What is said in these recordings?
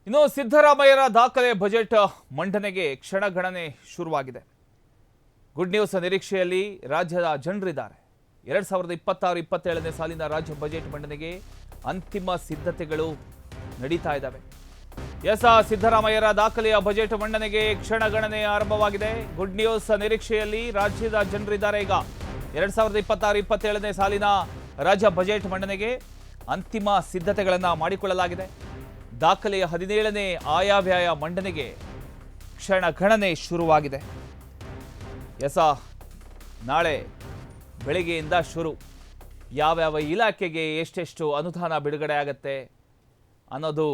ಇನ್ನು ಸಿದ್ದರಾಮಯ್ಯರ ದಾಖಲೆ ಬಜೆಟ್ ಮಂಡನೆಗೆ ಕ್ಷಣಗಣನೆ ಶುರುವಾಗಿದೆ. ಗುಡ್ ನ್ಯೂಸ್ ನಿರೀಕ್ಷೆಯಲ್ಲಿ ರಾಜ್ಯದ ಜನರಿದ್ದಾರೆ. 2026-27ನೇ ಸಾಲಿನ ರಾಜ್ಯ ಬಜೆಟ್ ಮಂಡನೆಗೆ ಅಂತಿಮ ಸಿದ್ಧತೆಗಳು ನಡೀತಾ ಇದ್ದಾವೆ. ಸಿದ್ದರಾಮಯ್ಯರ ದಾಖಲೆಯ ಬಜೆಟ್ ಮಂಡನೆಗೆ ಕ್ಷಣಗಣನೆ ಆರಂಭವಾಗಿದೆ. ಗುಡ್ ನ್ಯೂಸ್ ನಿರೀಕ್ಷೆಯಲ್ಲಿ ರಾಜ್ಯದ ಜನರಿದ್ದಾರೆ. ಈಗ 2026-27ನೇ ಸಾಲಿನ ರಾಜ್ಯ ಬಜೆಟ್ ಮಂಡನೆಗೆ ಅಂತಿಮ ಸಿದ್ಧತೆಗಳನ್ನು ಮಾಡಿಕೊಳ್ಳಲಾಗಿದೆ. ದಾಖಲೆಯ 17ನೇ ಆಯವ್ಯಯ ಮಂಡನೆಗೆ ಕ್ಷಣಗಣನೆ ಶುರುವಾಗಿದೆ. ನಾಳೆ ಬೆಳಗ್ಗೆಯಿಂದ ಶುರು. ಯಾವ್ಯಾವ ಇಲಾಖೆಗೆ ಎಷ್ಟೆಷ್ಟು ಅನುದಾನ ಬಿಡುಗಡೆ ಆಗುತ್ತೆ ಅನ್ನೋದು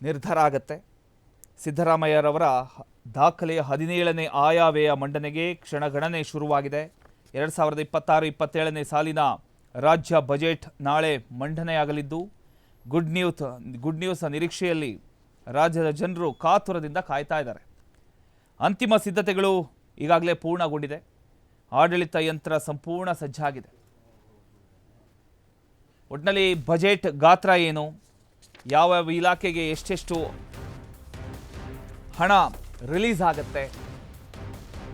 ನಿರ್ಧಾರ ಆಗುತ್ತೆ. ಸಿದ್ದರಾಮಯ್ಯರವರ ದಾಖಲೆಯ 17ನೇ ಆಯವ್ಯಯ ಮಂಡನೆಗೆ ಕ್ಷಣಗಣನೆ ಶುರುವಾಗಿದೆ. 2026-27ನೇ ಸಾಲಿನ ರಾಜ್ಯ ಬಜೆಟ್ ನಾಳೆ ಮಂಡನೆಯಾಗಲಿದ್ದು ಗುಡ್ ನ್ಯೂಸ್ ನಿರೀಕ್ಷೆಯಲ್ಲಿ ರಾಜ್ಯದ ಜನರು ಕಾತುರದಿಂದ ಕಾಯ್ತಾ ಇದ್ದಾರೆ. ಅಂತಿಮ ಸಿದ್ಧತೆಗಳು ಈಗಾಗಲೇ ಪೂರ್ಣಗೊಂಡಿದೆ. ಆಡಳಿತ ಯಂತ್ರ ಸಂಪೂರ್ಣ ಸಜ್ಜಾಗಿದೆ. ಒಟ್ಟಿನಲ್ಲಿ ಬಜೆಟ್ ಗಾತ್ರ ಏನು, ಯಾವ ಇಲಾಖೆಗೆ ಎಷ್ಟೆಷ್ಟು ಹಣ ರಿಲೀಸ್ ಆಗುತ್ತೆ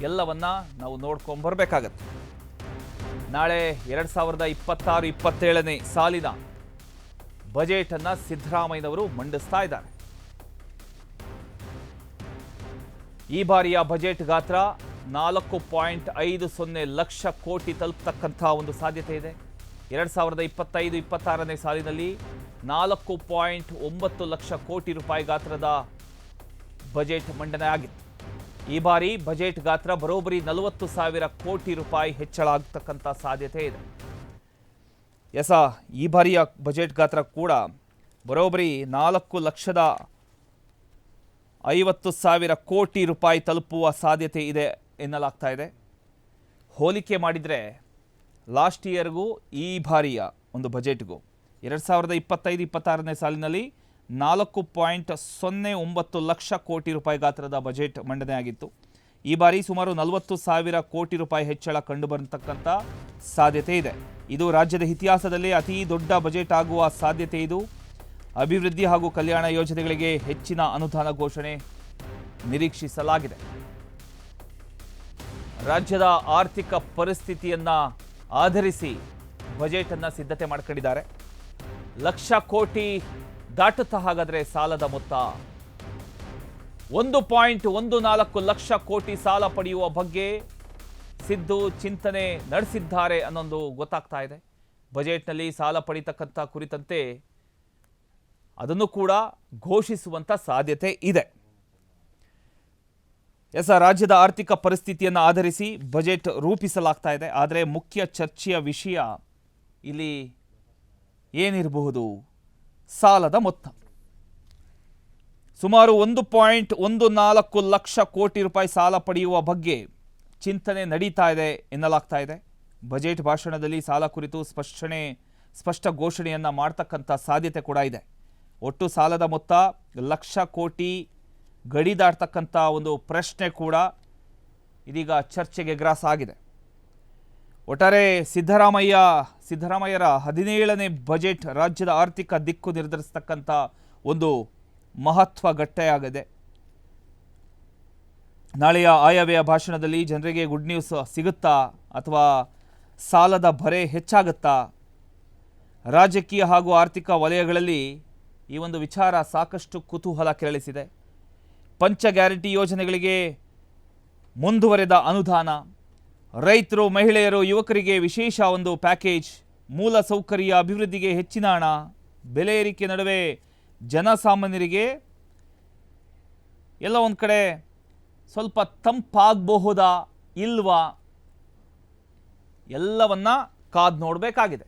ಎಲ್ಲವನ್ನ ನಾವು ನೋಡ್ಕೊಂಡ್ಬರ್ಬೇಕಾಗತ್ತೆ. ನಾಳೆ 2026-27ನೇ ಸಾಲಿನ ಬಜೆಟ್ ಅನ್ನ ಸಿದ್ದರಾಮಯ್ಯನವರು ಮಂಡಿಸ್ತಾ ಇದ್ದಾರೆ. ಈ ಬಾರಿಯ ಬಜೆಟ್ ಗಾತ್ರ 4.50 ಲಕ್ಷ ಕೋಟಿ ತಲುಪತಕ್ಕಂಥ ಒಂದು ಸಾಧ್ಯತೆ ಇದೆ. 2025-26ನೇ ಸಾಲಿನಲ್ಲಿ 4.9 ಲಕ್ಷ ಕೋಟಿ ರೂಪಾಯಿ ಗಾತ್ರದ ಬಜೆಟ್ ಮಂಡನೆ ಆಗಿತ್ತು. ಈ ಬಾರಿ ಬಜೆಟ್ ಗಾತ್ರ ಬರೋಬ್ಬರಿ 40,000 ಕೋಟಿ ರೂಪಾಯಿ ಹೆಚ್ಚಳ ಆಗತಕ್ಕಂಥ ಸಾಧ್ಯತೆ ಇದೆ. ಈ ಬಾರಿಯ ಬಜೆಟ್ ಗಾತ್ರ ಕೂಡ ಬರೋಬ್ಬರಿ 4,50,000 ಕೋಟಿ ರೂಪಾಯಿ ತಲುಪುವ ಸಾಧ್ಯತೆ ಇದೆ ಎನ್ನಲಾಗ್ತಾ ಇದೆ. ಹೋಲಿಕೆ ಮಾಡಿದರೆ ಲಾಸ್ಟ್ ಇಯರ್ಗೂ ಈ ಬಾರಿಯ ಒಂದು ಬಜೆಟ್ಗೂ 2025-26ನೇ ಸಾಲಿನಲ್ಲಿ 4.09 ಲಕ್ಷ ಕೋಟಿ ರೂಪಾಯಿ ಗಾತ್ರದ ಬಜೆಟ್ ಮಂಡನೆ ಆಗಿತ್ತು. ಈ ಬಾರಿ ಸುಮಾರು 40,000 ಕೋಟಿ ರೂಪಾಯಿ ಹೆಚ್ಚಳ ಕಂಡುಬರತಕ್ಕಂಥ ಸಾಧ್ಯತೆ ಇದೆ. ಇದು ರಾಜ್ಯದ ಇತಿಹಾಸದಲ್ಲೇ ಅತಿ ದೊಡ್ಡ ಬಜೆಟ್ ಆಗುವ ಸಾಧ್ಯತೆ ಇದು. ಅಭಿವೃದ್ಧಿ ಹಾಗೂ ಕಲ್ಯಾಣ ಯೋಜನೆಗಳಿಗೆ ಹೆಚ್ಚಿನ ಅನುದಾನ ಘೋಷಣೆ ನಿರೀಕ್ಷಿಸಲಾಗಿದೆ. ರಾಜ್ಯದ ಆರ್ಥಿಕ ಪರಿಸ್ಥಿತಿಯನ್ನ ಆಧರಿಸಿ ಬಜೆಟ್ ಅನ್ನ ಸಿದ್ಧತೆ ಮಾಡಿಕೊಂಡಿದ್ದಾರೆ. ಲಕ್ಷ ಕೋಟಿ ದಾಟುತ್ತಾ ಹಾಗಾದ್ರೆ ಸಾಲದ ಮೊತ್ತ 1.14 ಲಕ್ಷ ಕೋಟಿ ಸಾಲ ಪಡೆಯುವ ಬಗ್ಗೆ ಸಿದ್ದು ಚಿಂತನೆ ನಡೆಸಿದ್ದಾರೆ ಅನ್ನೊಂದು ಗೊತ್ತಾಗ್ತಾ ಇದೆ. ಬಜೆಟ್ನಲ್ಲಿ ಸಾಲ ಪಡೆಯತಕ್ಕಂಥ ಕುರಿತಂತೆ ಅದನ್ನು ಕೂಡ ಘೋಷಿಸುವಂತ ಸಾಧ್ಯತೆ ಇದೆ. ರಾಜ್ಯದ ಆರ್ಥಿಕ ಪರಿಸ್ಥಿತಿಯನ್ನು ಆಧರಿಸಿ ಬಜೆಟ್ ರೂಪಿಸಲಾಗ್ತಾ ಇದೆ. ಆದರೆ ಮುಖ್ಯ ಚರ್ಚೆಯ ವಿಷಯ ಇಲ್ಲಿ ಏನಿರಬಹುದು? ಸಾಲದ ಮೊತ್ತ ಸುಮಾರು 1.14 ಲಕ್ಷ ಕೋಟಿ ರೂಪಾಯಿ ಸಾಲ ಪಡೆಯುವ ಬಗ್ಗೆ ಚಿಂತನೆ ನಡೀತಾ ಇದೆ ಎನ್ನಲಾಗ್ತಾ ಇದೆ. ಬಜೆಟ್ ಭಾಷಣದಲ್ಲಿ ಸಾಲ ಕುರಿತು ಸ್ಪಷ್ಟ ಘೋಷಣೆಯನ್ನು ಮಾಡ್ತಕ್ಕಂಥ ಸಾಧ್ಯತೆ ಕೂಡ ಇದೆ. ಒಟ್ಟು ಸಾಲದ ಮೊತ್ತ ಲಕ್ಷ ಕೋಟಿ ಗಡಿ ದಾಟ್ತಕ್ಕಂಥ ಒಂದು ಪ್ರಶ್ನೆ ಕೂಡ ಇದೀಗ ಚರ್ಚೆಗೆ ಗ್ರಾಸ ಆಗಿದೆ. ಒಟ್ಟಾರೆ ಸಿದ್ದರಾಮಯ್ಯರ 17ನೇ ಬಜೆಟ್ ರಾಜ್ಯದ ಆರ್ಥಿಕ ದಿಕ್ಕು ನಿರ್ಧರಿಸತಕ್ಕಂಥ ಒಂದು ಮಹತ್ವ ಘಟ್ಟೆಯಾಗಿದೆ. ನಾಳೆಯ ಆಯವ್ಯಯ ಭಾಷಣದಲ್ಲಿ ಜನರಿಗೆ ಗುಡ್ ನ್ಯೂಸ್ ಸಿಗುತ್ತಾ ಅಥವಾ ಸಾಲದ ಭರೆ ಹೆಚ್ಚಾಗುತ್ತಾ? ರಾಜಕೀಯ ಹಾಗೂ ಆರ್ಥಿಕ ವಲಯಗಳಲ್ಲಿ ಈ ಒಂದು ವಿಚಾರ ಸಾಕಷ್ಟು ಕುತೂಹಲ ಕೆರಳಿಸಿದೆ. ಪಂಚ ಗ್ಯಾರಂಟಿ ಯೋಜನೆಗಳಿಗೆ ಮುಂದುವರೆದ ಅನುದಾನ, ರೈತರು, ಮಹಿಳೆಯರು, ಯುವಕರಿಗೆ ವಿಶೇಷ ಒಂದು ಪ್ಯಾಕೇಜ್, ಮೂಲ ಸೌಕರ್ಯ ಅಭಿವೃದ್ಧಿಗೆ ಹೆಚ್ಚಿನ ಹಣ, ಬೆಲೆ ಏರಿಕೆ ನಡುವೆ ಜನಸಾಮಾನ್ಯರಿಗೆ ಎಲ್ಲ ಒಂದು ಕಡೆ ಸ್ವಲ್ಪ ತಂಪಾಗಬಹುದಾ ಇಲ್ವಾ ಎಲ್ಲವನ್ನ ಕಾದು ನೋಡಬೇಕಾಗಿದೆ.